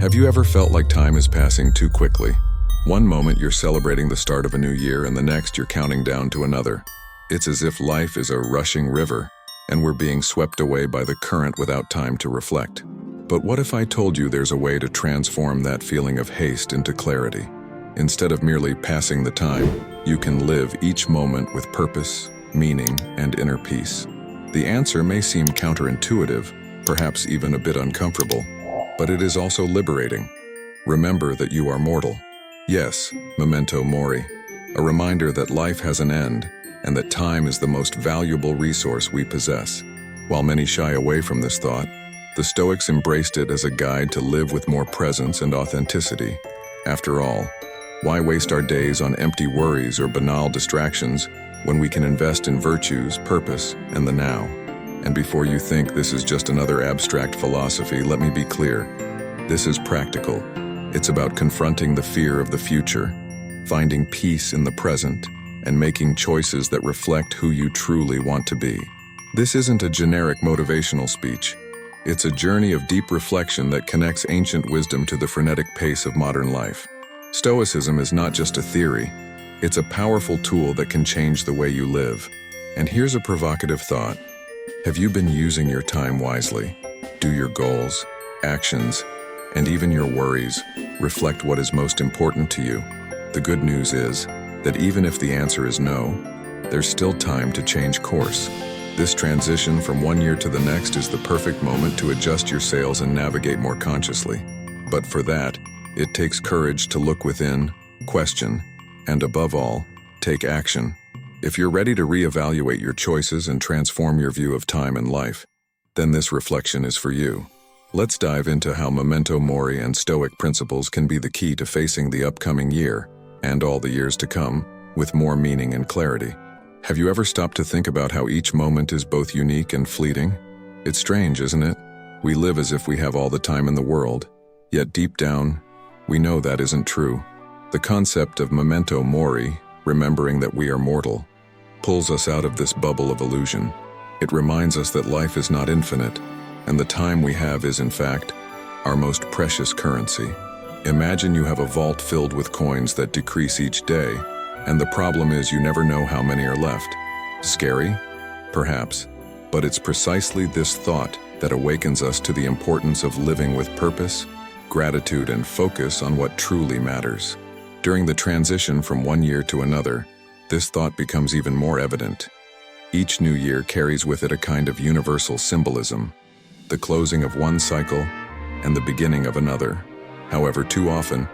Have you ever felt like time is passing too quickly? One moment you're celebrating the start of a new year and the next you're counting down to another. It's as if life is a rushing river and we're being swept away by the current without time to reflect. But what if I told you there's a way to transform that feeling of haste into clarity? Instead of merely passing the time, you can live each moment with purpose, meaning, and inner peace. The answer may seem counterintuitive, perhaps even a bit uncomfortable, but it is also liberating. Remember that you are mortal. Yes, Memento Mori, a reminder that life has an end and that time is the most valuable resource we possess. While many shy away from this thought, the Stoics embraced it as a guide to live with more presence and authenticity. After all, why waste our days on empty worries or banal distractions when we can invest in virtues, purpose, and the now? And before you think this is just another abstract philosophy, let me be clear. This is practical. It's about confronting the fear of the future, finding peace in the present, and making choices that reflect who you truly want to be. This isn't a generic motivational speech. It's a journey of deep reflection that connects ancient wisdom to the frenetic pace of modern life. Stoicism is not just a theory. It's a powerful tool that can change the way you live. And here's a provocative thought. Have you been using your time wisely? Do your goals, actions, and even your worries reflect what is most important to you? The good news is that even if the answer is no, there's still time to change course. This transition from one year to the next is the perfect moment to adjust your sails and navigate more consciously. But for that, it takes courage to look within, question, and above all, take action. If you're ready to reevaluate your choices and transform your view of time and life, then this reflection is for you. Let's dive into how Memento Mori and Stoic principles can be the key to facing the upcoming year, and all the years to come, with more meaning and clarity. Have you ever stopped to think about how each moment is both unique and fleeting? It's strange, isn't it? We live as if we have all the time in the world, yet deep down, we know that isn't true. The concept of Memento Mori, remembering that we are mortal, pulls us out of this bubble of illusion. It reminds us that life is not infinite, and the time we have is, in fact, our most precious currency. Imagine you have a vault filled with coins that decrease each day, and the problem is you never know how many are left. Scary? Perhaps. But it's precisely this thought that awakens us to the importance of living with purpose, gratitude, and focus on what truly matters. During the transition from one year to another, this thought becomes even more evident. Each new year carries with it a kind of universal symbolism, the closing of one cycle and the beginning of another. However, too often,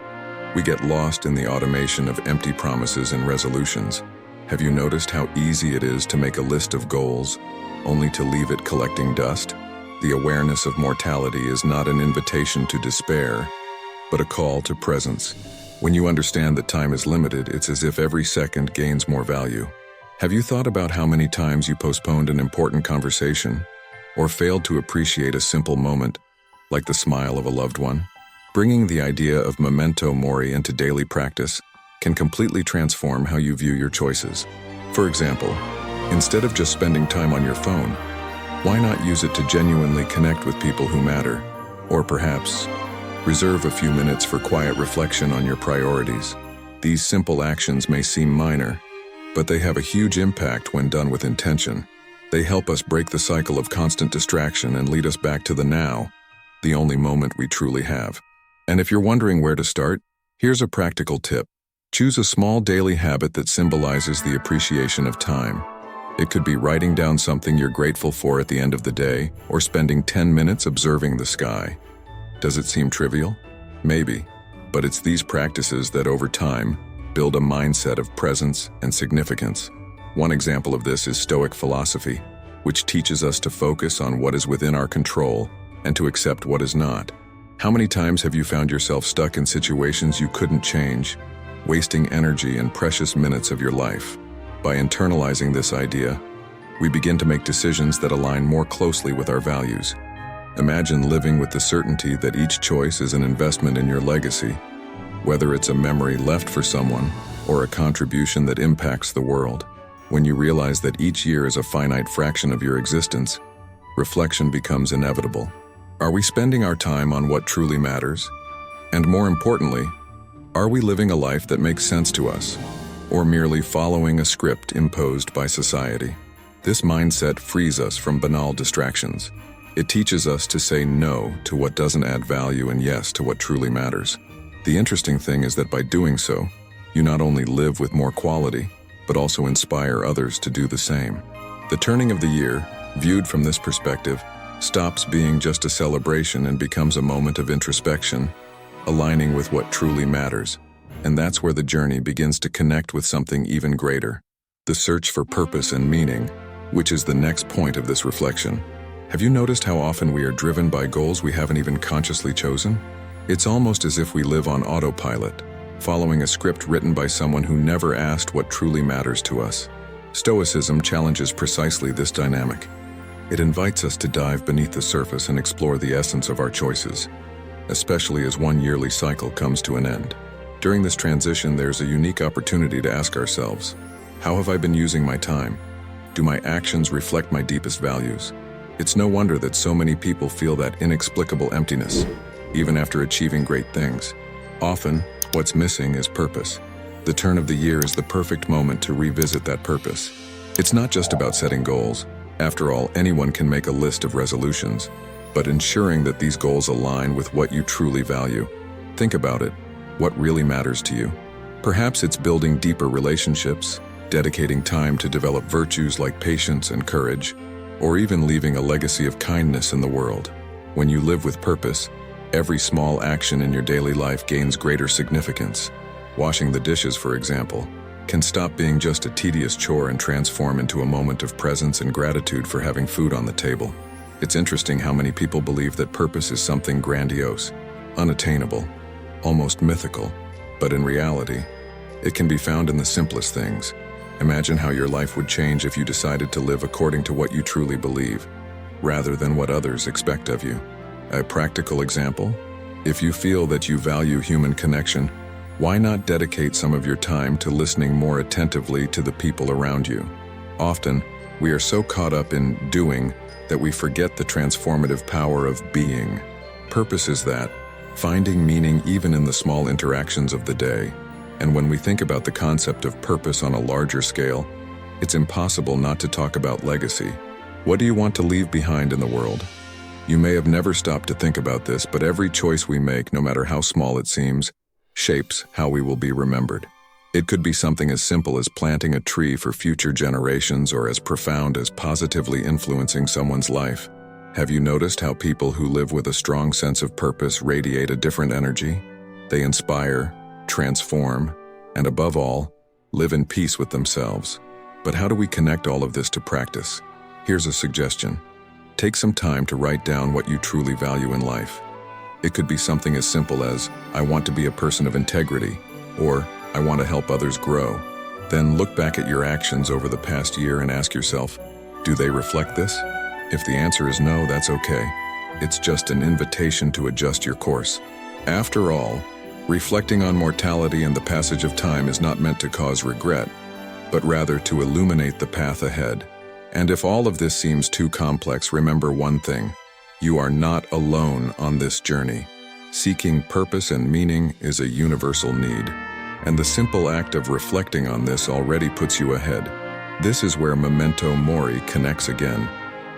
we get lost in the automation of empty promises and resolutions. Have you noticed how easy it is to make a list of goals, only to leave it collecting dust? The awareness of mortality is not an invitation to despair, but a call to presence. When you understand that time is limited, it's as if every second gains more value. Have you thought about how many times you postponed an important conversation or failed to appreciate a simple moment, like the smile of a loved one? Bringing the idea of Memento Mori into daily practice can completely transform how you view your choices. For example, instead of just spending time on your phone, why not use it to genuinely connect with people who matter? Or perhaps, reserve a few minutes for quiet reflection on your priorities. These simple actions may seem minor, but they have a huge impact when done with intention. They help us break the cycle of constant distraction and lead us back to the now, the only moment we truly have. And if you're wondering where to start, here's a practical tip. Choose a small daily habit that symbolizes the appreciation of time. It could be writing down something you're grateful for at the end of the day, or spending 10 minutes observing the sky. Does it seem trivial? Maybe, but it's these practices that over time build a mindset of presence and significance. One example of this is Stoic philosophy, which teaches us to focus on what is within our control and to accept what is not. How many times have you found yourself stuck in situations you couldn't change, wasting energy and precious minutes of your life? By internalizing this idea, we begin to make decisions that align more closely with our values. Imagine living with the certainty that each choice is an investment in your legacy, whether it's a memory left for someone or a contribution that impacts the world. When you realize that each year is a finite fraction of your existence, reflection becomes inevitable. Are we spending our time on what truly matters? And more importantly, are we living a life that makes sense to us, or merely following a script imposed by society? This mindset frees us from banal distractions. It teaches us to say no to what doesn't add value and yes to what truly matters. The interesting thing is that by doing so, you not only live with more quality, but also inspire others to do the same. The turning of the year, viewed from this perspective, stops being just a celebration and becomes a moment of introspection, aligning with what truly matters. And that's where the journey begins to connect with something even greater, the search for purpose and meaning, which is the next point of this reflection. Have you noticed how often we are driven by goals we haven't even consciously chosen? It's almost as if we live on autopilot, following a script written by someone who never asked what truly matters to us. Stoicism challenges precisely this dynamic. It invites us to dive beneath the surface and explore the essence of our choices, especially as one yearly cycle comes to an end. During this transition, there's a unique opportunity to ask ourselves, how have I been using my time? Do my actions reflect my deepest values? It's no wonder that so many people feel that inexplicable emptiness, even after achieving great things. Often, what's missing is purpose. The turn of the year is the perfect moment to revisit that purpose. It's not just about setting goals. After all, anyone can make a list of resolutions, but ensuring that these goals align with what you truly value. Think about it. What really matters to you? Perhaps it's building deeper relationships, dedicating time to develop virtues like patience and courage, or even leaving a legacy of kindness in the world. When you live with purpose, every small action in your daily life gains greater significance. Washing the dishes, for example, can stop being just a tedious chore and transform into a moment of presence and gratitude for having food on the table. It's interesting how many people believe that purpose is something grandiose, unattainable, almost mythical, but in reality, it can be found in the simplest things. Imagine how your life would change if you decided to live according to what you truly believe, rather than what others expect of you. A practical example: if you feel that you value human connection, why not dedicate some of your time to listening more attentively to the people around you? Often, we are so caught up in doing that we forget the transformative power of being. Purpose is that, finding meaning even in the small interactions of the day. And when we think about the concept of purpose on a larger scale, it's impossible not to talk about legacy. What do you want to leave behind in the world? You may have never stopped to think about this, but every choice we make, no matter how small it seems, shapes how we will be remembered. It could be something as simple as planting a tree for future generations, or as profound as positively influencing someone's life. Have you noticed how people who live with a strong sense of purpose radiate a different energy? They inspire, transform, and above all, live in peace with themselves. But how do we connect all of this to practice? Here's a suggestion. Take some time to write down what you truly value in life. It could be something as simple as, I want to be a person of integrity, or I want to help others grow. Then look back at your actions over the past year and ask yourself, do they reflect this? If the answer is no, that's okay. It's just an invitation to adjust your course. After all, reflecting on mortality and the passage of time is not meant to cause regret, but rather to illuminate the path ahead. And if all of this seems too complex, remember one thing: you are not alone on this journey. Seeking purpose and meaning is a universal need, and the simple act of reflecting on this already puts you ahead. This is where Memento Mori connects again,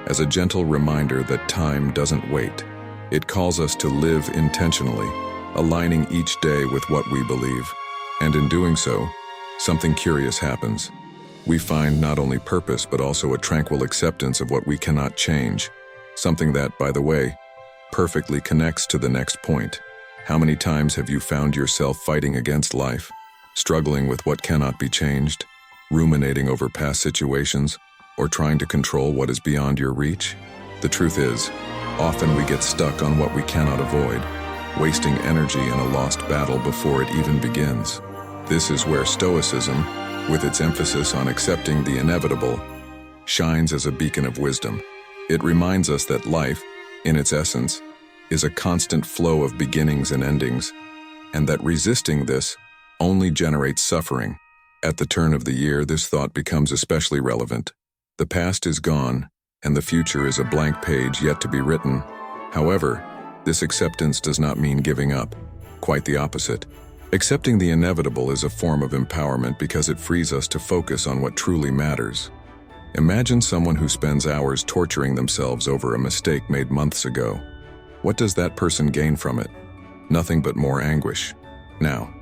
as a gentle reminder that time doesn't wait. It calls us to live intentionally, aligning each day with what we believe. And in doing so, something curious happens. We find not only purpose, but also a tranquil acceptance of what we cannot change. Something that, by the way, perfectly connects to the next point. How many times have you found yourself fighting against life, struggling with what cannot be changed, ruminating over past situations, or trying to control what is beyond your reach? The truth is, often we get stuck on what we cannot avoid, wasting energy in a lost battle before it even begins. This is where Stoicism, with its emphasis on accepting the inevitable, shines as a beacon of wisdom. It reminds us that life, in its essence, is a constant flow of beginnings and endings, and that resisting this only generates suffering. At the turn of the year, this thought becomes especially relevant. The past is gone, and the future is a blank page yet to be written. However, this acceptance does not mean giving up. Quite the opposite. Accepting the inevitable is a form of empowerment because it frees us to focus on what truly matters. Imagine someone who spends hours torturing themselves over a mistake made months ago. What does that person gain from it? Nothing but more anguish. Now,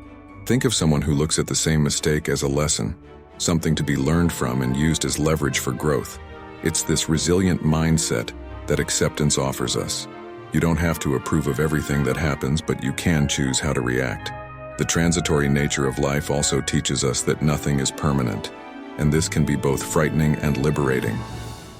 think of someone who looks at the same mistake as a lesson, something to be learned from and used as leverage for growth. It's this resilient mindset that acceptance offers us. You don't have to approve of everything that happens, but you can choose how to react. The transitory nature of life also teaches us that nothing is permanent, and this can be both frightening and liberating.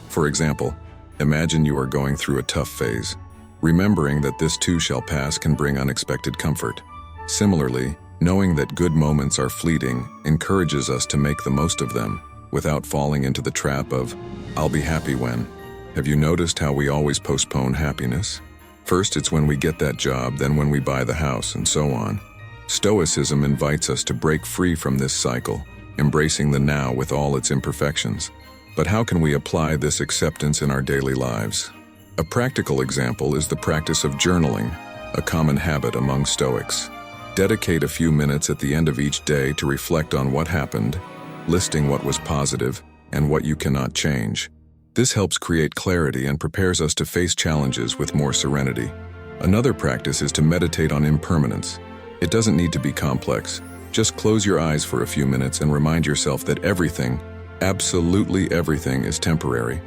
For example, imagine you are going through a tough phase. Remembering that this too shall pass can bring unexpected comfort. Similarly, knowing that good moments are fleeting encourages us to make the most of them without falling into the trap of, "I'll be happy when." Have you noticed how we always postpone happiness? First, it's when we get that job, then when we buy the house, and so on. Stoicism invites us to break free from this cycle, embracing the now with all its imperfections. But how can we apply this acceptance in our daily lives? A practical example is the practice of journaling, a common habit among Stoics. Dedicate a few minutes at the end of each day to reflect on what happened, listing what was positive and what you cannot change. This helps create clarity and prepares us to face challenges with more serenity. Another practice is to meditate on impermanence. It doesn't need to be complex. Just close your eyes for a few minutes and remind yourself that everything, absolutely everything, is temporary.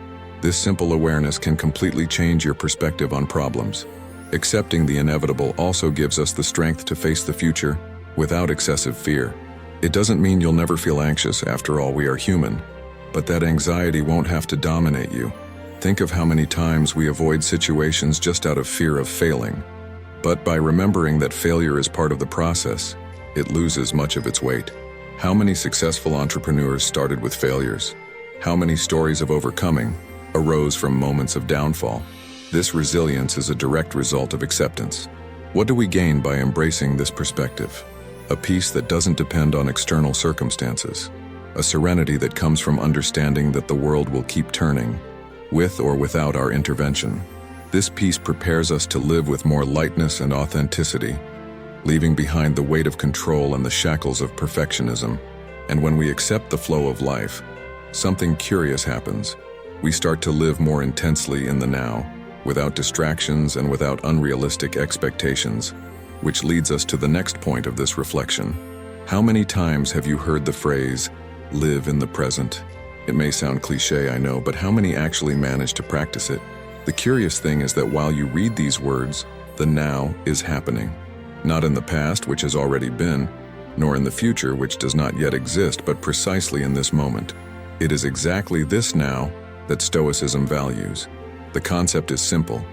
This simple awareness can completely change your perspective on problems. Accepting the inevitable also gives us the strength to face the future without excessive fear. It doesn't mean you'll never feel anxious. After all, we are human. But that anxiety won't have to dominate you. Think of how many times we avoid situations just out of fear of failing. But by remembering that failure is part of the process, it loses much of its weight. How many successful entrepreneurs started with failures? How many stories of overcoming arose from moments of downfall? This resilience is a direct result of acceptance. What do we gain by embracing this perspective? A peace that doesn't depend on external circumstances. A serenity that comes from understanding that the world will keep turning, with or without our intervention. This peace prepares us to live with more lightness and authenticity, leaving behind the weight of control and the shackles of perfectionism. And when we accept the flow of life, something curious happens. We start to live more intensely in the now, without distractions and without unrealistic expectations, which leads us to the next point of this reflection. How many times have you heard the phrase, "live in the present"? It may sound cliché, I know, but how many actually manage to practice it? The curious thing is that while you read these words, the now is happening. Not in the past, which has already been, nor in the future, which does not yet exist, but precisely in this moment. It is exactly this now that Stoicism values. The concept is simple.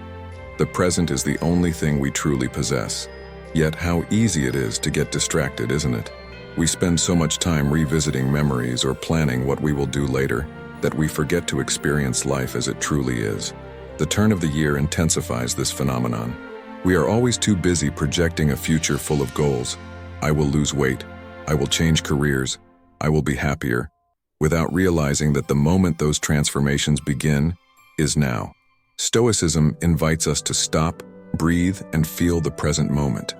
The present is the only thing we truly possess. Yet how easy it is to get distracted, isn't it? We spend so much time revisiting memories or planning what we will do later that we forget to experience life as it truly is. The turn of the year intensifies this phenomenon. We are always too busy projecting a future full of goals. I will lose weight. I will change careers. I will be happier, without realizing that the moment those transformations begin is now. Stoicism invites us to stop, breathe, and feel the present moment.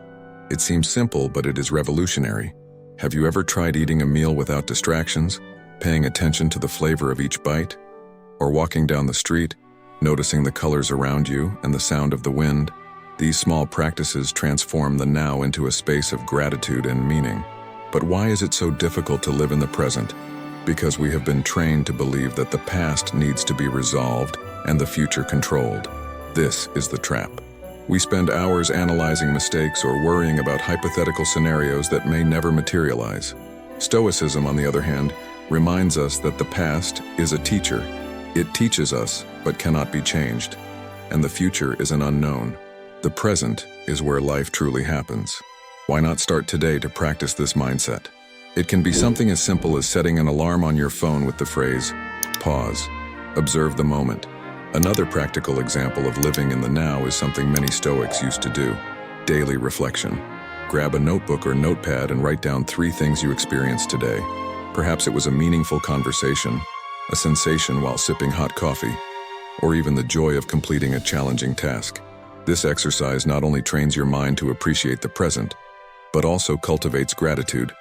It seems simple, but it is revolutionary. Have you ever tried eating a meal without distractions, paying attention to the flavor of each bite? Or walking down the street, noticing the colors around you and the sound of the wind? These small practices transform the now into a space of gratitude and meaning. But why is it so difficult to live in the present? Because we have been trained to believe that the past needs to be resolved and the future controlled. This is the trap. We spend hours analyzing mistakes or worrying about hypothetical scenarios that may never materialize. Stoicism, on the other hand, reminds us that the past is a teacher. It teaches us, but cannot be changed. And the future is an unknown. The present is where life truly happens. Why not start today to practice this mindset? It can be something as simple as setting an alarm on your phone with the phrase, "Pause. Observe the moment." Another practical example of living in the now is something many Stoics used to do: daily reflection. Grab a notebook or notepad and write down 3 things you experienced today. Perhaps it was a meaningful conversation, a sensation while sipping hot coffee, or even the joy of completing a challenging task. This exercise not only trains your mind to appreciate the present, but also cultivates gratitude,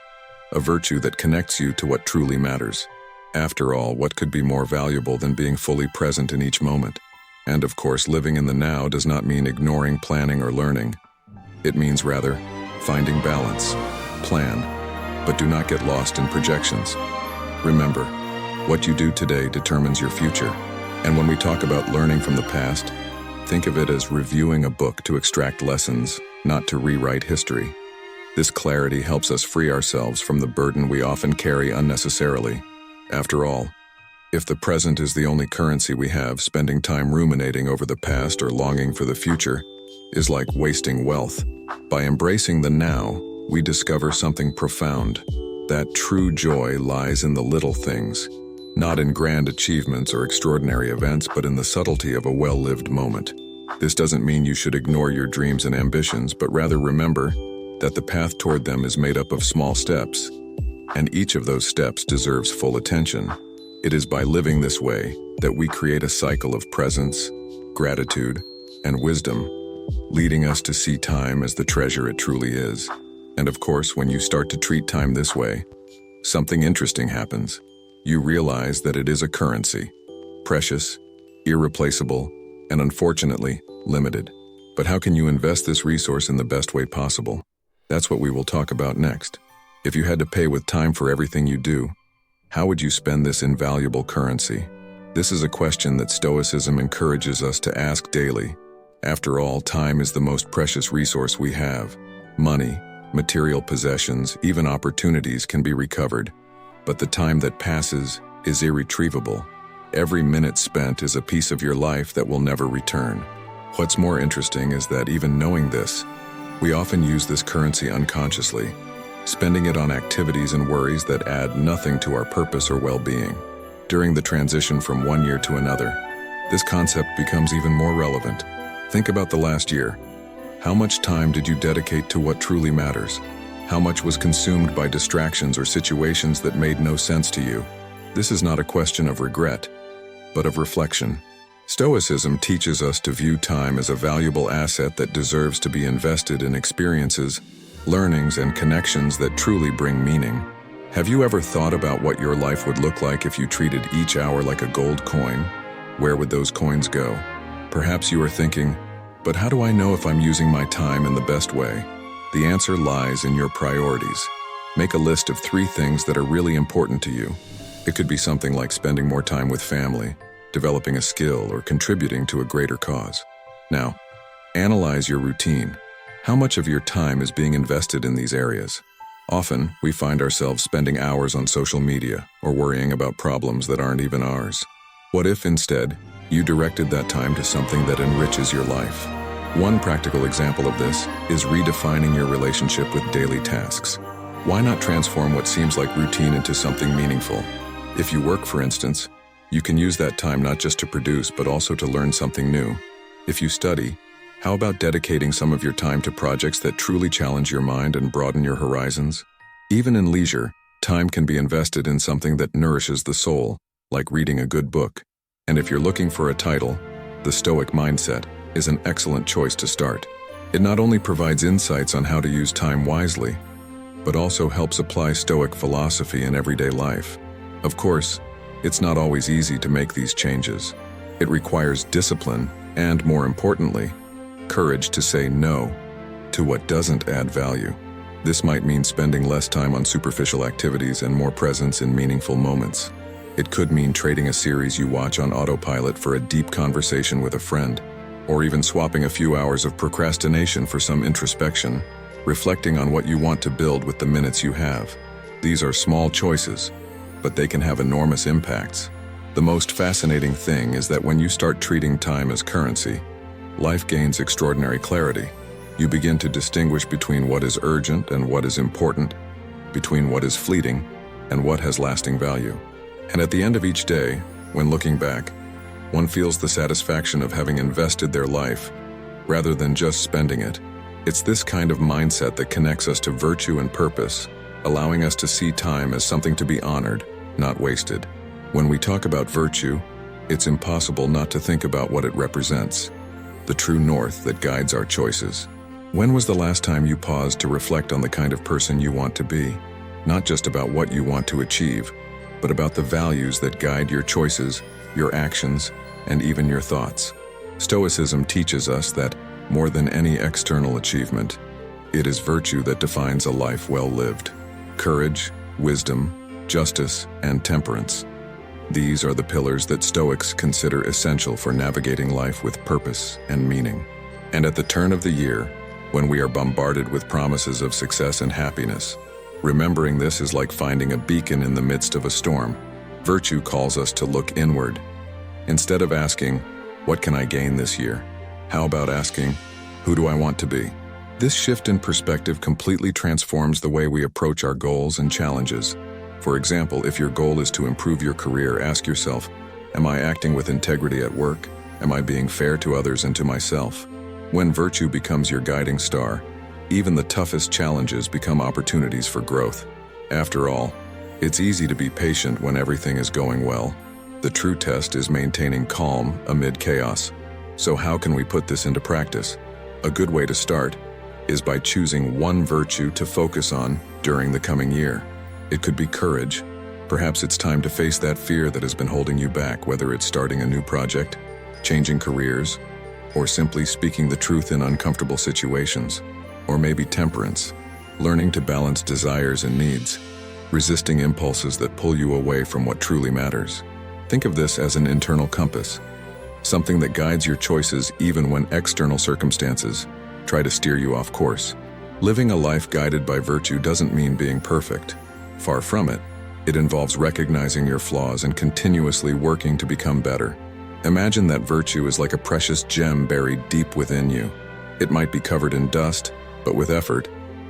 a virtue that connects you to what truly matters. After all, what could be more valuable than being fully present in each moment? And of course, living in the now does not mean ignoring planning or learning. It means rather finding balance, plan, but do not get lost in projections. Remember, what you do today determines your future. And when we talk about learning from the past, think of it as reviewing a book to extract lessons, not to rewrite history. This clarity helps us free ourselves from the burden we often carry unnecessarily. After all, if the present is the only currency we have, spending time ruminating over the past or longing for the future is like wasting wealth. By embracing the now, we discover something profound. That true joy lies in the little things, not in grand achievements or extraordinary events, but in the subtlety of a well-lived moment. This doesn't mean you should ignore your dreams and ambitions, but rather remember that the path toward them is made up of small steps, and each of those steps deserves full attention. It is by living this way that we create a cycle of presence, gratitude, and wisdom, leading us to see time as the treasure it truly is. And of course, when you start to treat time this way, something interesting happens. You realize that it is a currency, precious, irreplaceable, and unfortunately, limited. But how can you invest this resource in the best way possible? That's what we will talk about next. If you had to pay with time for everything you do, how would you spend this invaluable currency? This is a question that Stoicism encourages us to ask daily. After all, time is the most precious resource we have. Money, material possessions, even opportunities can be recovered, but the time that passes is irretrievable. Every minute spent is a piece of your life that will never return. What's more interesting is that even knowing this, we often use this currency unconsciously, spending it on activities and worries that add nothing to our purpose or well-being. During the transition from one year to another, this concept becomes even more relevant. Think about the last year. How much time did you dedicate to what truly matters? How much was consumed by distractions or situations that made no sense to you? This is not a question of regret, but of reflection. Stoicism teaches us to view time as a valuable asset that deserves to be invested in experiences, learnings, and connections that truly bring meaning. Have you ever thought about what your life would look like if you treated each hour like a gold coin? Where would those coins go? Perhaps you are thinking, but how do I know if I'm using my time in the best way? The answer lies in your priorities. Make a list of 3 things that are really important to you. It could be something like spending more time with family, developing a skill, or contributing to a greater cause. Now, analyze your routine. How much of your time is being invested in these areas? Often, we find ourselves spending hours on social media or worrying about problems that aren't even ours. What if instead, you directed that time to something that enriches your life? One practical example of this is redefining your relationship with daily tasks. Why not transform what seems like routine into something meaningful? If you work, for instance, you can use that time not just to produce, but also to learn something new. If you study, how about dedicating some of your time to projects that truly challenge your mind and broaden your horizons? Even in leisure, time can be invested in something that nourishes the soul, like reading a good book. And if you're looking for a title, the Stoic mindset is an excellent choice to start. It not only provides insights on how to use time wisely, but also helps apply Stoic philosophy in everyday life. Of course, it's not always easy to make these changes. It requires discipline and, more importantly, courage to say no to what doesn't add value. This might mean spending less time on superficial activities and more presence in meaningful moments. It could mean trading a series you watch on autopilot for a deep conversation with a friend, or even swapping a few hours of procrastination for some introspection, reflecting on what you want to build with the minutes you have. These are small choices, but they can have enormous impacts. The most fascinating thing is that when you start treating time as currency, life gains extraordinary clarity. You begin to distinguish between what is urgent and what is important, between what is fleeting and what has lasting value. And at the end of each day, when looking back, one feels the satisfaction of having invested their life, rather than just spending it. It's this kind of mindset that connects us to virtue and purpose, allowing us to see time as something to be honored, not wasted. When we talk about virtue, it's impossible not to think about what it represents, the true north that guides our choices. When was the last time you paused to reflect on the kind of person you want to be? Not just about what you want to achieve, but about the values that guide your choices, your actions, and even your thoughts. Stoicism teaches us that, more than any external achievement, it is virtue that defines a life well lived. Courage, wisdom, justice, and temperance. These are the pillars that Stoics consider essential for navigating life with purpose and meaning. And at the turn of the year, when we are bombarded with promises of success and happiness, remembering this is like finding a beacon in the midst of a storm. Virtue calls us to look inward. Instead of asking, "What can I gain this year?" how about asking, "Who do I want to be?" This shift in perspective completely transforms the way we approach our goals and challenges. For example, if your goal is to improve your career, ask yourself, "Am I acting with integrity at work? Am I being fair to others and to myself?" When virtue becomes your guiding star, even the toughest challenges become opportunities for growth. After all, it's easy to be patient when everything is going well. The true test is maintaining calm amid chaos. So how can we put this into practice? A good way to start is by choosing one virtue to focus on during the coming year. It could be courage. Perhaps it's time to face that fear that has been holding you back, whether it's starting a new project, changing careers, or simply speaking the truth in uncomfortable situations. Or maybe temperance, learning to balance desires and needs, resisting impulses that pull you away from what truly matters. Think of this as an internal compass, something that guides your choices even when external circumstances try to steer you off course. Living a life guided by virtue doesn't mean being perfect. Far from it. It involves recognizing your flaws and continuously working to become better. Imagine that virtue is like a precious gem buried deep within you. It might be covered in dust, but with effort,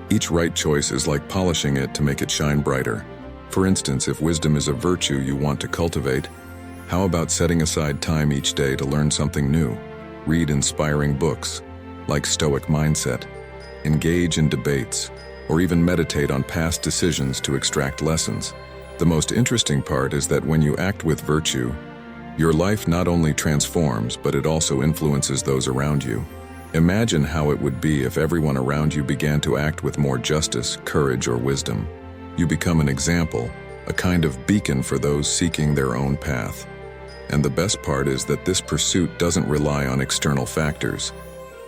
each right choice is like polishing it to make it shine brighter. For instance, if wisdom is a virtue you want to cultivate, how about setting aside time each day to learn something new? Read inspiring books, like Stoic Mindset, engage in debates, or even meditate on past decisions to extract lessons. The most interesting part is that when you act with virtue, your life not only transforms, but it also influences those around you. Imagine how it would be if everyone around you began to act with more justice, courage, or wisdom. You become an example, a kind of beacon for those seeking their own path. And the best part is that this pursuit doesn't rely on external factors.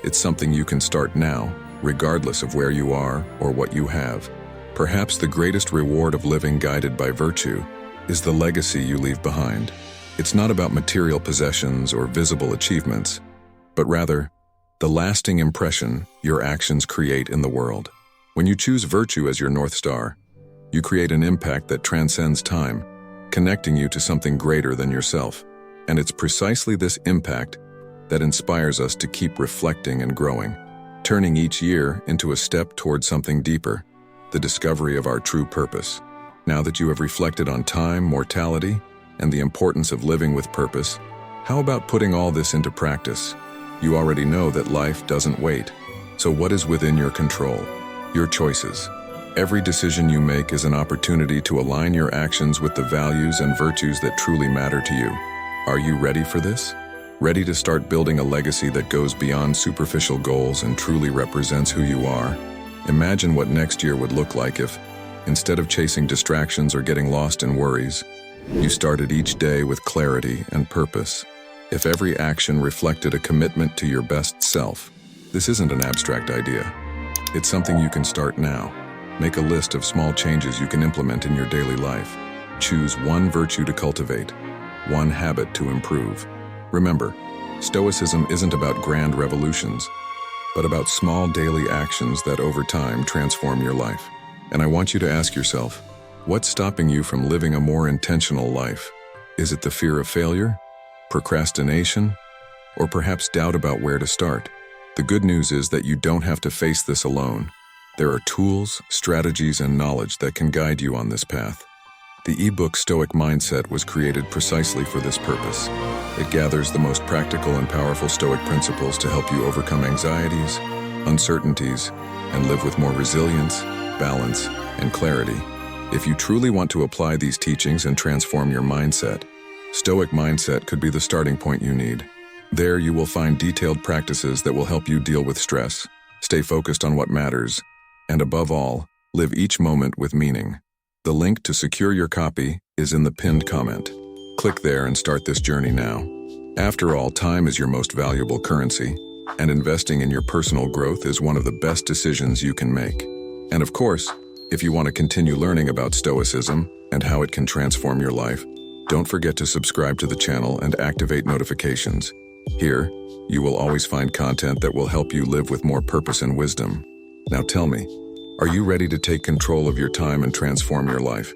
It's something you can start now, regardless of where you are or what you have. Perhaps the greatest reward of living guided by virtue is the legacy you leave behind. It's not about material possessions or visible achievements, but rather, the lasting impression your actions create in the world. When you choose virtue as your North Star, you create an impact that transcends time, connecting you to something greater than yourself. And it's precisely this impact that inspires us to keep reflecting and growing, turning each year into a step toward something deeper, the discovery of our true purpose. Now that you have reflected on time, mortality, and the importance of living with purpose, how about putting all this into practice? You already know that life doesn't wait. So what is within your control? Your choices. Every decision you make is an opportunity to align your actions with the values and virtues that truly matter to you. Are you ready for this? Ready to start building a legacy that goes beyond superficial goals and truly represents who you are? Imagine what next year would look like if, instead of chasing distractions or getting lost in worries, you started each day with clarity and purpose. If every action reflected a commitment to your best self. This isn't an abstract idea. It's something you can start now. Make a list of small changes you can implement in your daily life. Choose one virtue to cultivate, one habit to improve. Remember, Stoicism isn't about grand revolutions, but about small daily actions that over time transform your life. And I want you to ask yourself, what's stopping you from living a more intentional life? Is it the fear of failure, procrastination, or perhaps doubt about where to start? The good news is that you don't have to face this alone. There are tools, strategies, and knowledge that can guide you on this path. The ebook Stoic Mindset was created precisely for this purpose. It gathers the most practical and powerful Stoic principles to help you overcome anxieties, uncertainties, and live with more resilience, balance, and clarity. If you truly want to apply these teachings and transform your mindset, Stoic Mindset could be the starting point you need. There you will find detailed practices that will help you deal with stress, Stay focused on what matters, and above all, live each moment with meaning. The link to secure your copy is in the pinned comment. Click there and start this journey now. After all, time is your most valuable currency, and investing in your personal growth is one of the best decisions you can make. And of course, if you want to continue learning about Stoicism and how it can transform your life, don't forget to subscribe to the channel and activate notifications. Here, you will always find content that will help you live with more purpose and wisdom. Now tell me, are you ready to take control of your time and transform your life?